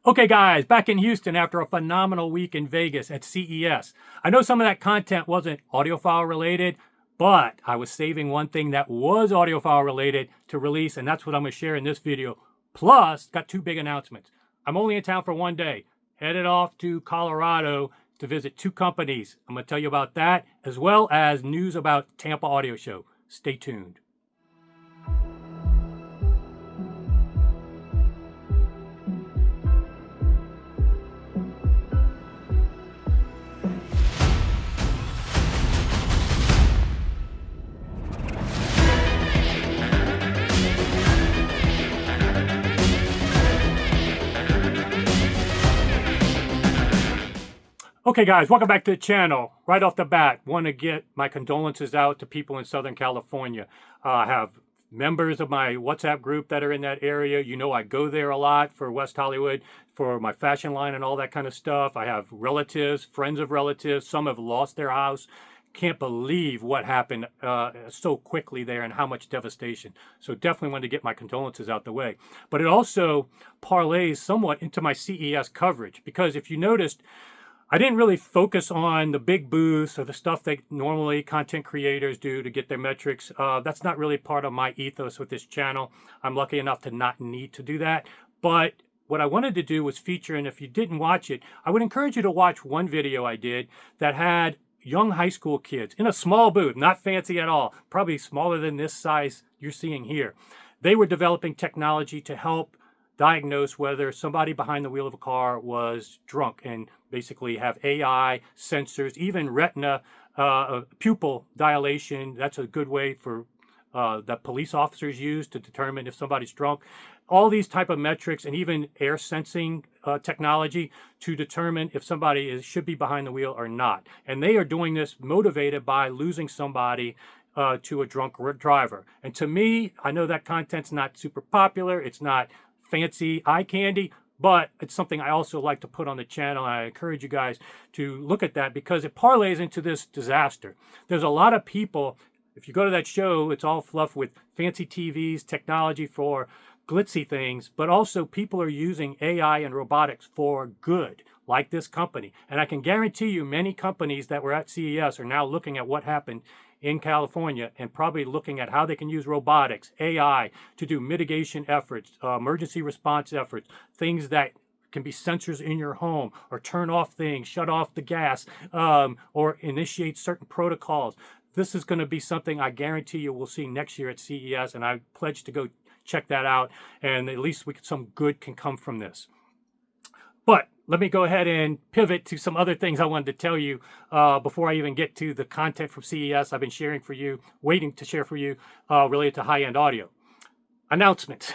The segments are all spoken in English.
Okay, guys, back in Houston after a phenomenal week in Vegas at CES. I know some of that content wasn't audiophile related, but I was saving one thing that was audiophile related to release, and that's what I'm going to share in this video. Plus, got two big announcements. I'm only in town for one day. Headed off to Colorado to visit two companies. I'm going to tell you about that, as well as news about Tampa Audio Show. Stay tuned. Okay, guys, welcome back to the channel. Right off the bat, want to get my condolences out to people in Southern California. I have members of my WhatsApp group that are in that area. You know, I go there a lot for West Hollywood, for my fashion line and all that kind of stuff. I have relatives, friends of relatives. Some have lost their house. Can't believe what happened so quickly there and how much devastation. So definitely wanted to get my condolences out the way. But it also parlays somewhat into my CES coverage, because if you noticed, I didn't really focus on the big booths or the stuff that normally content creators do to get their metrics. That's not really part of my ethos with this channel. I'm lucky enough to not need to do that. But what I wanted to do was feature, and if you didn't watch it, I would encourage you to watch one video I did that had young high school kids in a small booth, not fancy at all, probably smaller than this size you're seeing here. They were developing technology to help diagnose whether somebody behind the wheel of a car was drunk, and basically have AI sensors, even retina pupil dilation. That's a good way for that police officers use to determine if somebody's drunk. All these type of metrics, and even air sensing technology to determine if somebody should be behind the wheel or not. And they are doing this motivated by losing somebody to a drunk driver. And to me, I know that content's not super popular. It's not fancy eye candy, but it's something I also like to put on the channel. And I encourage you guys to look at that because it parlays into this disaster. There's a lot of people, if you go to that show, it's all fluff with fancy TVs, technology for glitzy things, but also people are using AI and robotics for good, like this company. And I can guarantee you many companies that were at CES are now looking at what happened in California and probably looking at how they can use robotics, AI, to do mitigation efforts, emergency response efforts, things that can be sensors in your home, or turn off things, shut off the gas, or initiate certain protocols. This is going to be something I guarantee you we'll see next year at CES, and I pledge to go check that out, and at least some good can come from this. But let me go ahead and pivot to some other things I wanted to tell you before I even get to the content from CES I've been sharing for you, waiting to share for you related to high-end audio. Announcements.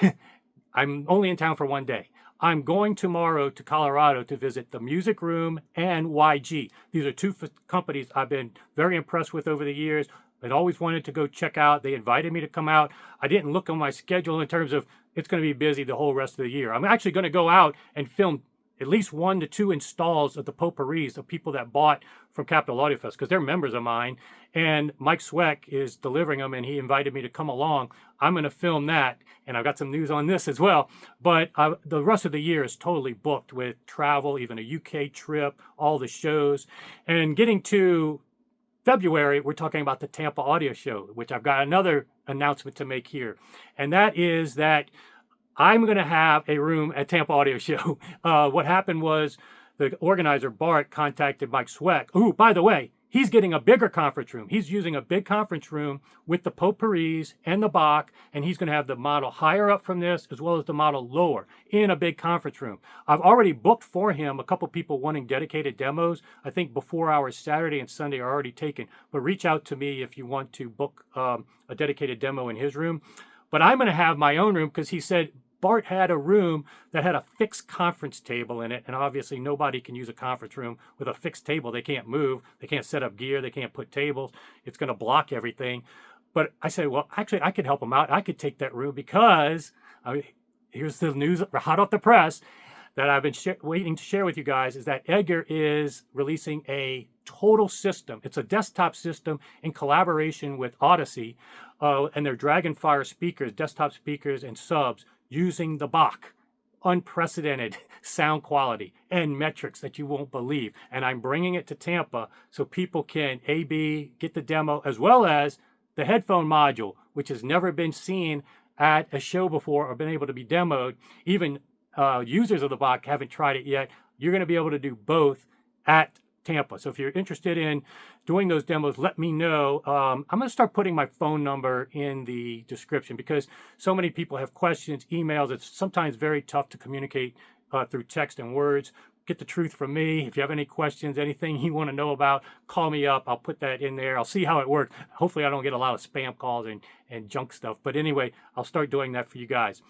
I'm only in town for one day. I'm going tomorrow to Colorado to visit the Music Room and YG. These are two companies I've been very impressed with over the years. I'd always wanted to go check out. They invited me to come out. I didn't look on my schedule in terms of it's going to be busy the whole rest of the year. I'm actually going to go out and film at least 1 to 2 installs of the potpourris of people that bought from Capital Audio Fest, because they're members of mine. And Mike Sweck is delivering them, and he invited me to come along. I'm going to film that, and I've got some news on this as well. But the rest of the year is totally booked with travel, even a UK trip, all the shows. And getting to February, we're talking about the Tampa Audio Show, which I've got another announcement to make here. And that is that I'm going to have a room at Tampa Audio Show. What happened was the organizer, Bart, contacted Mike Sweck. Ooh, by the way, he's getting a bigger conference room. He's using a big conference room with the potpourris and the Bach, and he's going to have the model higher up from this as well as the model lower in a big conference room. I've already booked for him a couple people wanting dedicated demos. I think before hours Saturday and Sunday are already taken, but reach out to me if you want to book a dedicated demo in his room. But I'm going to have my own room because he said Bart had a room that had a fixed conference table in it, and obviously nobody can use a conference room with a fixed table. They can't move, they can't set up gear, they can't put tables. It's going to block everything. But I said, well, actually, I could help him out. I could take that room because here's the news hot off the press that I've been waiting to share with you guys, is that Edgar is releasing a total system. It's a desktop system in collaboration with Odyssey and their Dragonfire speakers, desktop speakers and subs, using the Bach. unprecedented sound quality and metrics that you won't believe. And I'm bringing it to Tampa so people can A/B, get the demo, as well as the headphone module, which has never been seen at a show before or been able to be demoed. Even users of the Bach haven't tried it yet. You're going to be able to do both at Tampa. So if you're interested in doing those demos, let me know. I'm going to start putting my phone number in the description because so many people have questions, emails. It's sometimes very tough to communicate through text and words. Get the truth from me. If you have any questions, anything you want to know about, call me up. I'll put that in there. I'll see how it works. Hopefully I don't get a lot of spam calls and junk stuff. But anyway, I'll start doing that for you guys.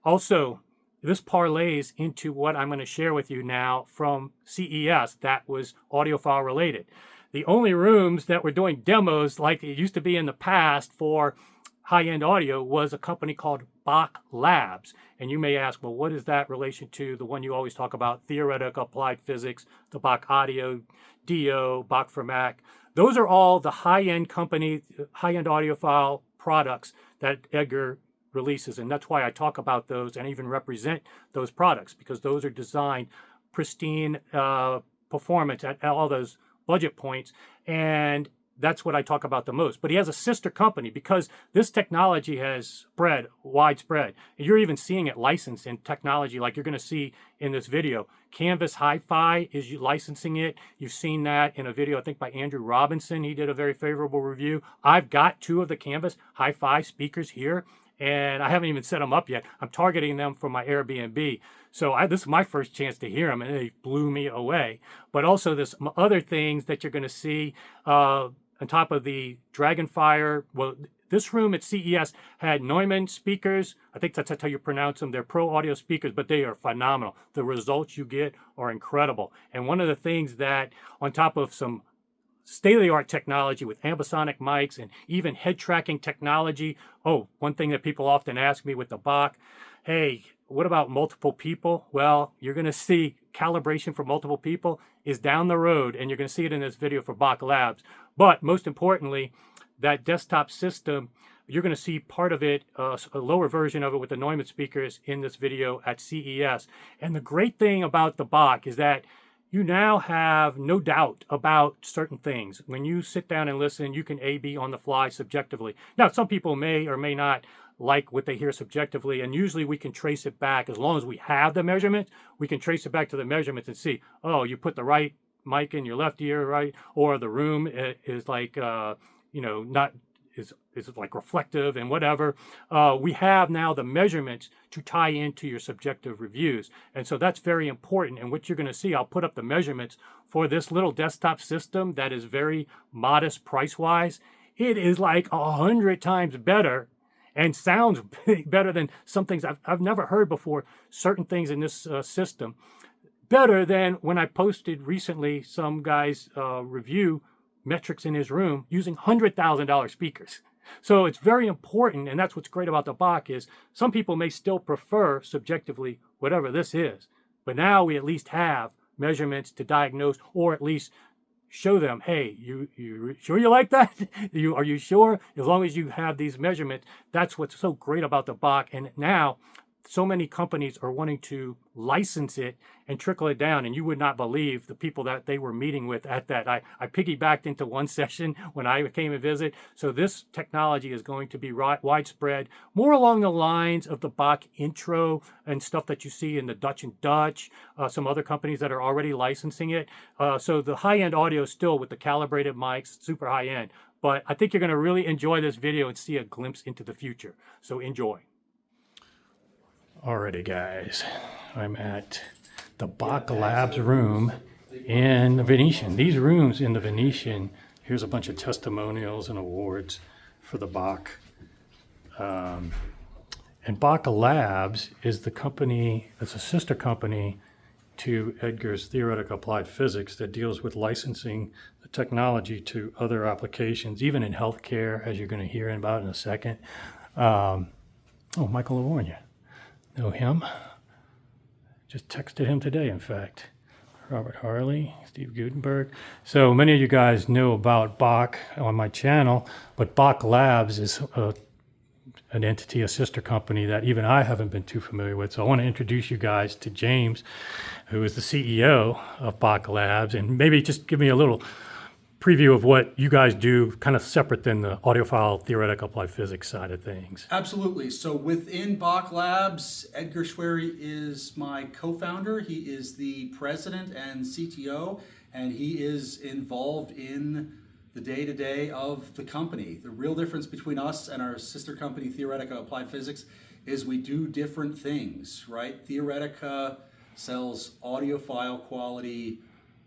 Also, this parlays into what I'm going to share with you now from CES that was audiophile related. The only rooms that were doing demos like it used to be in the past for high-end audio was a company called Bach Labs. And you may ask, well, what is that relation to the one you always talk about, Theoretica Applied Physics, the Bach Audio, DO, Bach for Mac? Those are all the high-end company, high-end audiophile products that Edgar releases. And that's why I talk about those and even represent those products, because those are designed pristine performance at all those budget points. And that's what I talk about the most. But he has a sister company because this technology has spread widespread. And you're even seeing it licensed in technology like you're going to see in this video. Canvas HiFi is licensing it. You've seen that in a video, I think, by Andrew Robinson. He did a very favorable review. I've got 2 of the Canvas HiFi speakers here, and I haven't even set them up yet. I'm targeting them for my Airbnb. So this is my first chance to hear them, and they blew me away. But also there's some other things that you're going to see on top of the Dragonfire. Well, this room at CES had Neumann speakers. I think that's how you pronounce them. They're pro audio speakers, but they are phenomenal. The results you get are incredible. And one of the things that, on top of some state-of-the-art technology with ambisonic mics and even head tracking technology. Oh, one thing that people often ask me with the Bach, hey, what about multiple people? Well, you're going to see calibration for multiple people is down the road, and you're going to see it in this video for Bach Labs. But most importantly, that desktop system, you're going to see part of it, a lower version of it with the Neumann speakers in this video at CES. And the great thing about the Bach is that you now have no doubt about certain things. When you sit down and listen, you can A/B on the fly subjectively. Now, some people may or may not like what they hear subjectively, and usually we can trace it back. As long as we have the measurements, we can trace it back to the measurements and see, oh, you put the right mic in your left ear, right? Or the room is like, not is like reflective and whatever. We have now the measurements to tie into your subjective reviews. And so that's very important. And what you're going to see, I'll put up the measurements for this little desktop system that is very modest price-wise. It is like 100 times better and sounds better than some things I've never heard before, certain things in this system. Better than when I posted recently some guy's review metrics in his room using $100,000 speakers. So it's very important, and that's what's great about the Bach is some people may still prefer subjectively whatever this is, but now we at least have measurements to diagnose or at least show them, hey, you sure you like that? Are you sure? As long as you have these measurements, that's what's so great about the Bach. And now so many companies are wanting to license it and trickle it down, and you would not believe the people that they were meeting with at that. I piggybacked into one session when I came and visit. So this technology is going to be widespread, more along the lines of the Bach intro and stuff that you see in the Dutch and Dutch, some other companies that are already licensing it. So the high-end audio is still with the calibrated mics, super high-end. But I think you're going to really enjoy this video and see a glimpse into the future. So enjoy. Alrighty, guys, I'm at the Bach Labs room in the Venetian. These rooms in the Venetian, here's a bunch of testimonials and awards for the Bach. And Bach Labs is the company, it's a sister company to Edgar's Theoretica Applied Physics that deals with licensing the technology to other applications, even in healthcare, as you're going to hear about in a second. Michael Lavorgna. Know him. Just texted him today, in fact. Robert Harley, Steve Gutenberg. So many of you guys know about Bach on my channel, but Bach Labs is an entity, a sister company that even I haven't been too familiar with. So I want to introduce you guys to James, who is the CEO of Bach Labs, and maybe just give me a little preview of what you guys do, kind of separate than the audiophile theoretical applied physics side of things. Absolutely. So within Bach Labs, Edgar Schwery is my co-founder. He is the president and CTO, and he is involved in the day-to-day of the company. The real difference between us and our sister company, Theoretica Applied Physics, is we do different things, right? Theoretica sells audiophile quality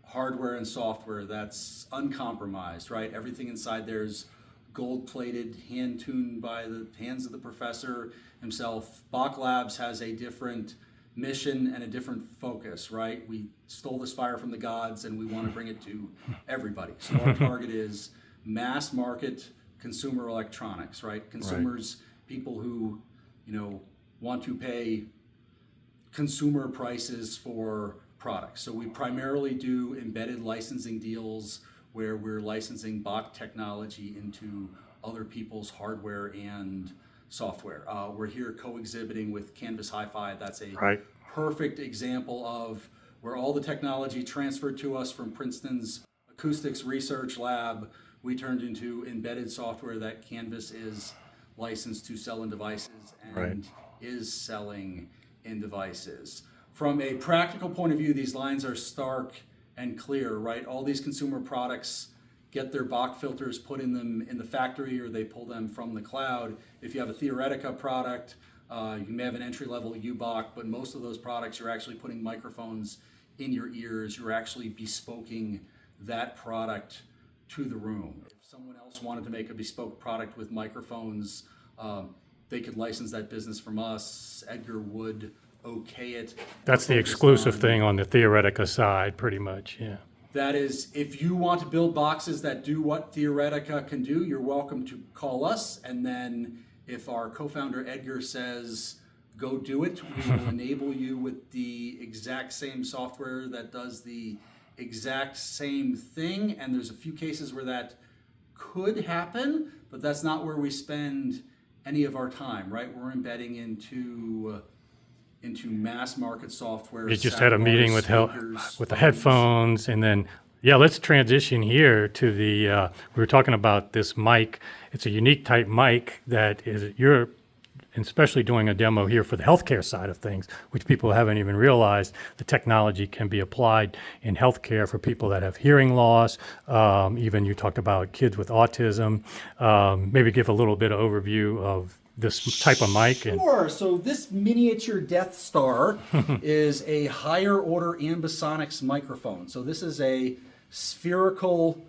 hardware and software that's uncompromised, right? Everything inside there is gold-plated, hand-tuned by the hands of the professor himself. Bach Labs has a different mission and a different focus, right? We stole this fire from the gods and we want to bring it to everybody. So our target is mass market consumer electronics, right? Consumers, people who, want to pay consumer prices for products. So we primarily do embedded licensing deals where we're licensing Bach technology into other people's hardware and software. We're here co-exhibiting with Canvas HiFi. That's a perfect example of where all the technology transferred to us from Princeton's Acoustics research lab, we turned into embedded software that Canvas is licensed to sell in devices and is selling in devices. From a practical point of view, these lines are stark and clear, right? All these consumer products get their Bach filters put in them in the factory, or they pull them from the cloud. If you have a Theoretica product, you may have an entry-level U-Bach, but most of those products, you're actually putting microphones in your ears. You're actually bespoking that product to the room. If someone else wanted to make a bespoke product with microphones, they could license that business from us. Edgar would okay it. That's the exclusive thing on the Theoretica side, pretty much, yeah. That is, if you want to build boxes that do what Theoretica can do, you're welcome to call us. And then if our co-founder Edgar says, go do it, we will enable you with the exact same software that does the exact same thing. And there's a few cases where that could happen, but that's not where we spend any of our time, right? We're embedding into mass market software. You just had a meeting with the headphones, and then let's transition here to the. We were talking about this mic. It's a unique type mic that you're especially doing a demo here for the healthcare side of things, which people haven't even realized the technology can be applied in healthcare for people that have hearing loss. Even you talked about kids with autism. Maybe give a little bit of overview of this type of mic. Sure. So this miniature Death Star is a higher order ambisonics microphone. So this is a spherical.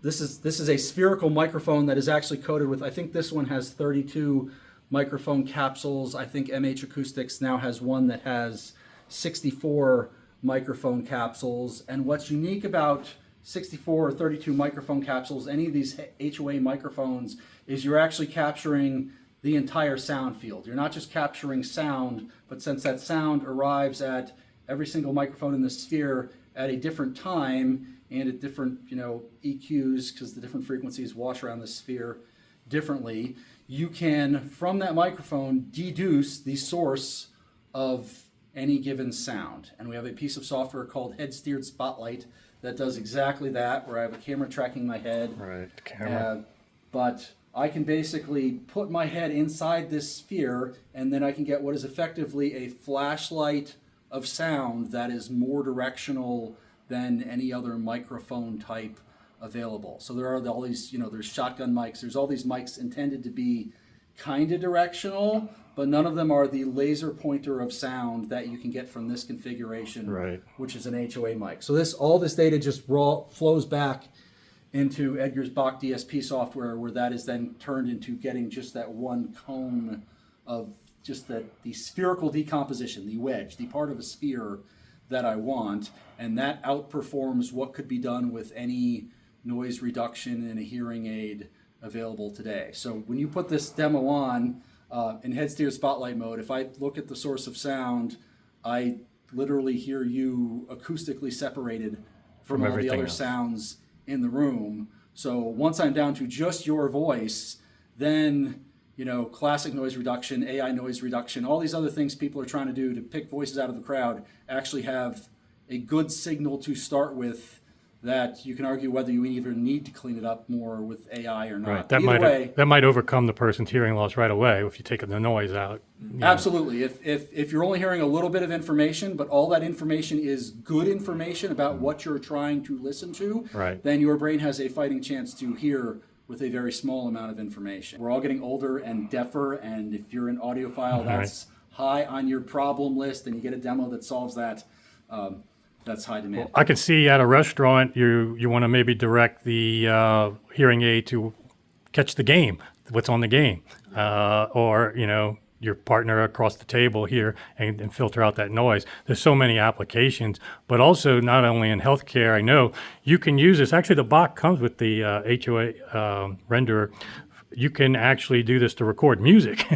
This is a spherical microphone that is actually coated with. I think this one has 32 microphone capsules. I think MH Acoustics now has one that has 64 microphone capsules. And what's unique about 64 or 32 microphone capsules, any of these HOA microphones, is you're actually capturing the entire sound field. You're not just capturing sound, but since that sound arrives at every single microphone in the sphere at a different time and at different EQs, because the different frequencies wash around the sphere differently, you can, from that microphone, deduce the source of any given sound. And we have a piece of software called Head Steered Spotlight that does exactly that, where I have a camera tracking my head. Right, the camera. But I can basically put my head inside this sphere, and then I can get what is effectively a flashlight of sound that is more directional than any other microphone type available. So there are all these, there's shotgun mics, there's all these mics intended to be kind of directional, but none of them are the laser pointer of sound that you can get from this configuration, which is an HOA mic. So all this data just flows back into Edgar's Bach DSP software, where that is then turned into getting just that one cone of just the spherical decomposition, the wedge, the part of a sphere that I want, and that outperforms what could be done with any noise reduction in a hearing aid available today. So when you put this demo on in Head Steer Spotlight mode, if I look at the source of sound, I literally hear you acoustically separated from all the other sounds in the room. So once I'm down to just your voice, then classic noise reduction, AI noise reduction, all these other things people are trying to do to pick voices out of the crowd actually have a good signal to start with that you can argue whether you even need to clean it up more with AI or not. Right. That might overcome the person's hearing loss right away if you take the noise out. Absolutely. If you're only hearing a little bit of information, but all that information is good information about what you're trying to listen to, Right. then your brain has a fighting chance to hear with a very small amount of information. We're all getting older and deafer, and if you're an audiophile, that's high on your problem list, and you get a demo that solves that. That's high demand. I can see at a restaurant you want to maybe direct the hearing aid to catch the game, what's on the game, or your partner across the table here and filter out that noise. There's so many applications, but also not only in healthcare. I know you can use this. Actually, the Bach comes with the HOA renderer. You can actually do this to record music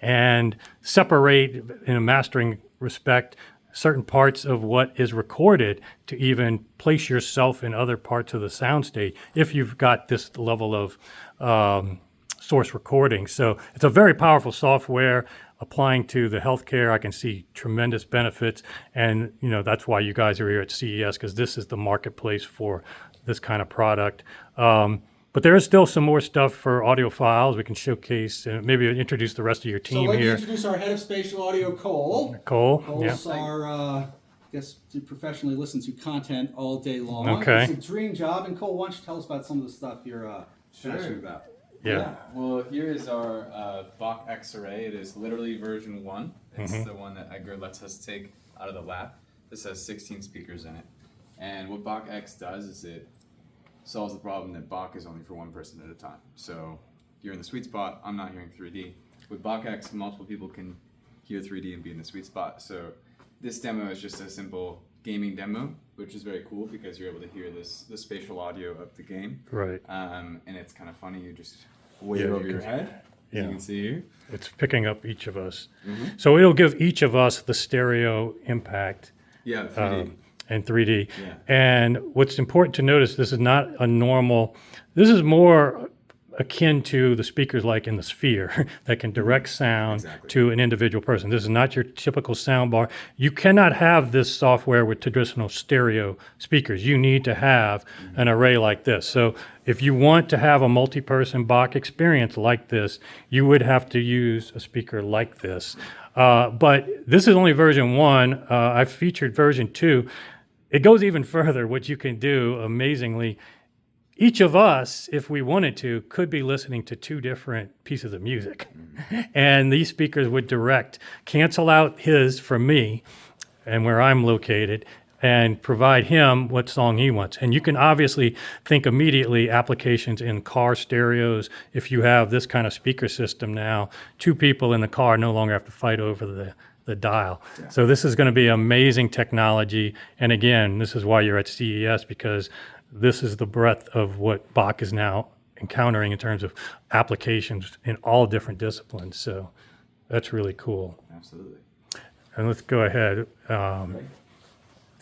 and separate in a mastering respect certain parts of what is recorded to even place yourself in other parts of the soundstage if you've got this level of source recording. So it's a very powerful software applying to the healthcare. I can see tremendous benefits, and that's why you guys are here at CES, because this is the marketplace for this kind of product. But there is still some more stuff for audiophiles we can showcase, and maybe introduce the rest of your team so let here. me introduce our head of spatial audio, Cole. Cole's our, to professionally listen to content all day long. Okay. It's a dream job. And Cole, why don't you tell us about some of the stuff you're passionate about? Yeah. Well, here is our Bach X array. It is literally version 1. It's the one that Edgar lets us take out of the lab. This has 16 speakers in it. And what Bach X does is it solves the problem that Bach is only for one person at a time. So you're in the sweet spot. I'm not hearing 3D. With Bach X, multiple people can hear 3D and be in the sweet spot. So this demo is just a simple gaming demo, which is very cool because you're able to hear the spatial audio of the game. Right. And it's kind of funny. You just wave over your head. Yeah. You can see here. It's picking up each of us. So it'll give each of us the stereo impact. Yeah, 3D. And 3D. Yeah. And what's important to notice, this is not a normal, this is more akin to the speakers like in the Sphere that can direct sound to an individual person. This is not your typical sound bar. You cannot have this software with traditional stereo speakers. You need to have an array like this. So if you want to have a multi-person Bach experience like this, you would have to use a speaker like this. But this is only version 1. I've featured version 2. It goes even further. What you can do, amazingly, each of us, if we wanted to, could be listening to 2 different pieces of music. And these speakers would cancel out his from me and where I'm located, and provide him what song he wants. And you can obviously think immediately applications in car stereos. If you have this kind of speaker system now, 2 people in the car no longer have to fight over the dial. Yeah. So this is going to be amazing technology. And again, this is why you're at CES, because this is the breadth of what Bach is now encountering in terms of applications in all different disciplines. So that's really cool. Absolutely. And let's go ahead. Canva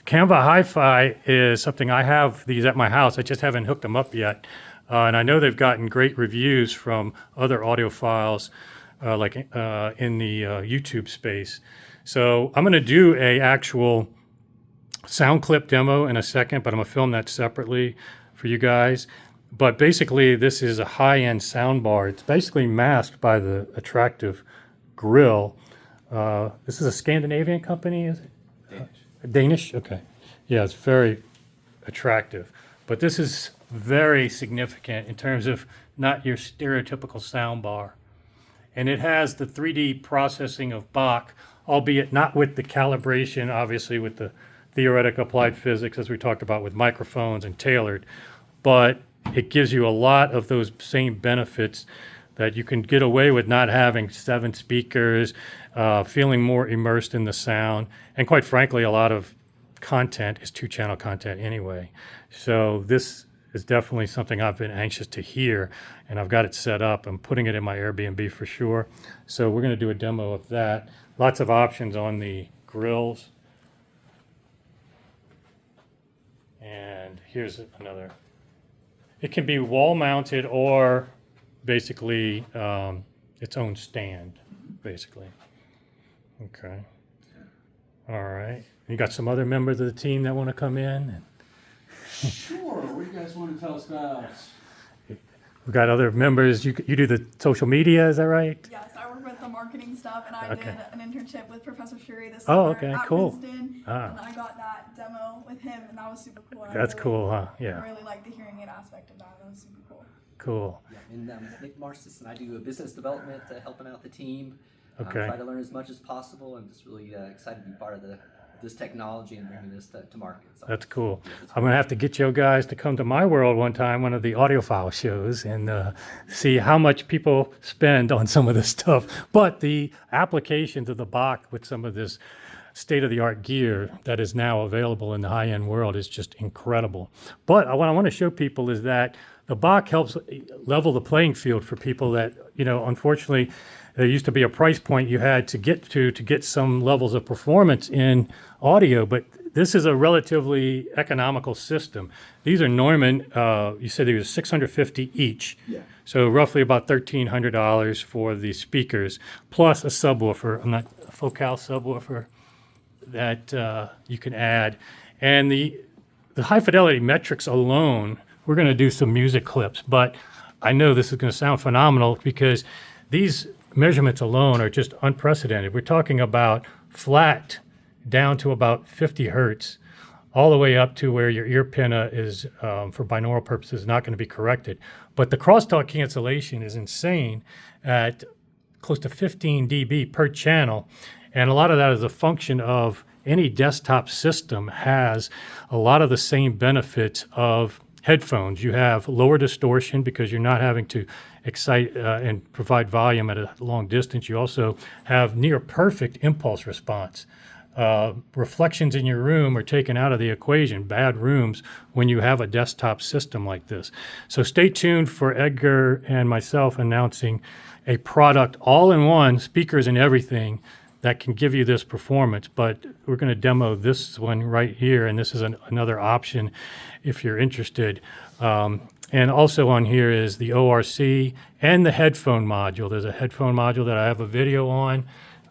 HiFi is something I have these at my house. I just haven't hooked them up yet. And I know they've gotten great reviews from other audiophiles like in the YouTube space. So I'm going to do a actual sound clip demo in a second, but I'm going to film that separately for you guys. But basically, this is a high-end sound bar. It's basically masked by the attractive grill. This is a Scandinavian company, is it? Danish? Okay. Yeah, it's very attractive. But this is very significant in terms of not your stereotypical sound bar. And it has the 3D processing of Bach, albeit not with the calibration, obviously, with the Theoretica Applied Physics, as we talked about, with microphones and tailored. But it gives you a lot of those same benefits that you can get away with not having 7 speakers, feeling more immersed in the sound. And quite frankly, a lot of content is 2-channel content anyway. So this is definitely something I've been anxious to hear, and I've got it set up. I'm putting it in my Airbnb for sure. So we're going to do a demo of that. Lots of options on the grills. And here's another. It can be wall mounted or basically its own stand, basically. Okay. All right. You got some other members of the team that want to come in? Sure. What do you guys want to tell us about? We've got other members. You do the social media, is that right? Yes, I work with the marketing stuff, and I did an internship with Professor Yuri this Oh, summer okay, at cool. Princeton, Ah. and I got that demo with him, and that was super cool. I That's really, cool, huh? Yeah. I really liked the hearing aid aspect of that. That was super cool. Cool. Yeah, and Nick Marcis, and I do business development, helping out the team. Okay. Try to learn as much as possible. I'm just really excited to be part of this technology and bringing this to market. So, That's cool. yeah, it's I'm going to have to get you guys to come to my world one time, one of the audiophile shows, and see how much people spend on some of this stuff. But the applications of the Bach with some of this state-of-the-art gear that is now available in the high-end world is just incredible. But what I want to show people is that the Bach helps level the playing field for people that, unfortunately, there used to be a price point you had to get some levels of performance in audio, but this is a relatively economical system. These are Neumann, you said they were $650 each. Yeah. So roughly about $1,300 for the speakers, plus a subwoofer, a Focal subwoofer that you can add. And the high fidelity metrics alone, we're going to do some music clips, but I know this is going to sound phenomenal because these measurements alone are just unprecedented. We're talking about flat down to about 50 hertz, all the way up to where your ear pinna is, for binaural purposes, not going to be corrected. But the crosstalk cancellation is insane at close to 15 dB per channel. And a lot of that is a function of any desktop system has a lot of the same benefits of headphones. You have lower distortion because you're not having to excite and provide volume at a long distance. You also have near perfect impulse response. Reflections in your room are taken out of the equation, bad rooms, when you have a desktop system like this. So stay tuned for Edgar and myself announcing a product all-in-one, speakers and everything, that can give you this performance. But we're going to demo this one right here, and this is another option if you're interested. And also on here is the ORC and the headphone module. There's a headphone module that I have a video on.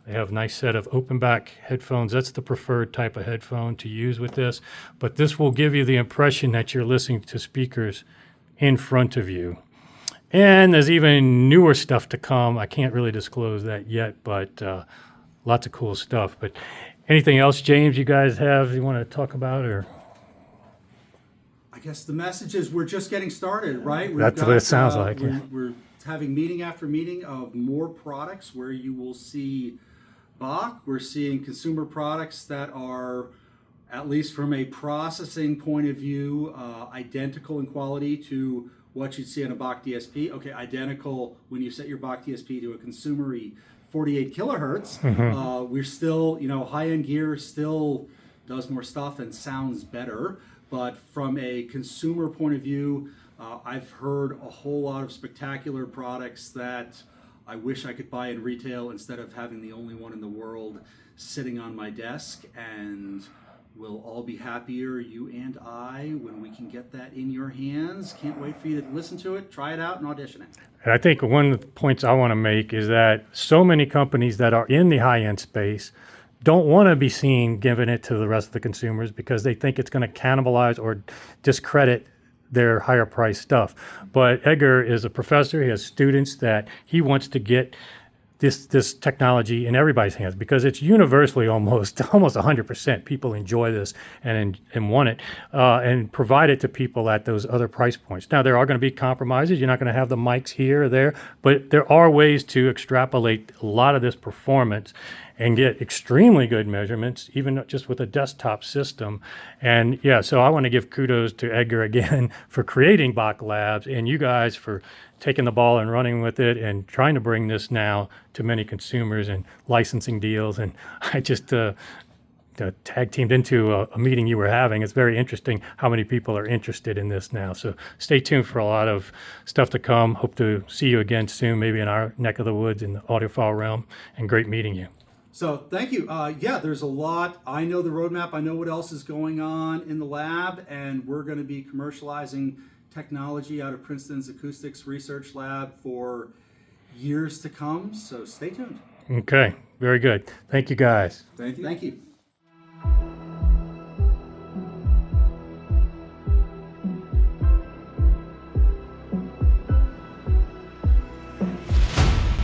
They have a nice set of open back headphones. That's the preferred type of headphone to use with this. But this will give you the impression that you're listening to speakers in front of you. And there's even newer stuff to come. I can't really disclose that yet, but lots of cool stuff. But anything else, James, you guys have you want to talk about? Or I guess the message is we're just getting started, right? That's what it sounds like, yeah. We're having meeting after meeting of more products where you will see Bach. We're seeing consumer products that are, at least from a processing point of view, identical in quality to what you'd see on a Bach DSP. Okay, identical when you set your Bach DSP to a consumer-y 48 kilohertz. We're still, high-end gear still does more stuff and sounds better. But from a consumer point of view, I've heard a whole lot of spectacular products that I wish I could buy in retail instead of having the only one in the world sitting on my desk. And we'll all be happier, you and I, when we can get that in your hands. Can't wait for you to listen to it, try it out, and audition it. And I think one of the points I want to make is that so many companies that are in the high-end space don't want to be seen giving it to the rest of the consumers because they think it's going to cannibalize or discredit their higher priced stuff. But Edgar is a professor. He has students that he wants to get this technology in everybody's hands because it's universally almost 100% people enjoy this and want it and provide it to people at those other price points. Now, there are going to be compromises. You're not going to have the mics here or there, but there are ways to extrapolate a lot of this performance and get extremely good measurements, even just with a desktop system. And yeah, so I want to give kudos to Edgar again for creating Bach Labs and you guys for taking the ball and running with it and trying to bring this now to many consumers and licensing deals. And I just tag teamed into a meeting you were having. It's very interesting how many people are interested in this now. So stay tuned for a lot of stuff to come. Hope to see you again soon, maybe in our neck of the woods in the audiophile realm, and great meeting you. So thank you. Yeah, there's a lot. I know the roadmap. I know what else is going on in the lab, and we're going to be commercializing technology out of Princeton's Acoustics Research Lab for years to come. So stay tuned. Okay, very good. Thank you, guys. Thank you.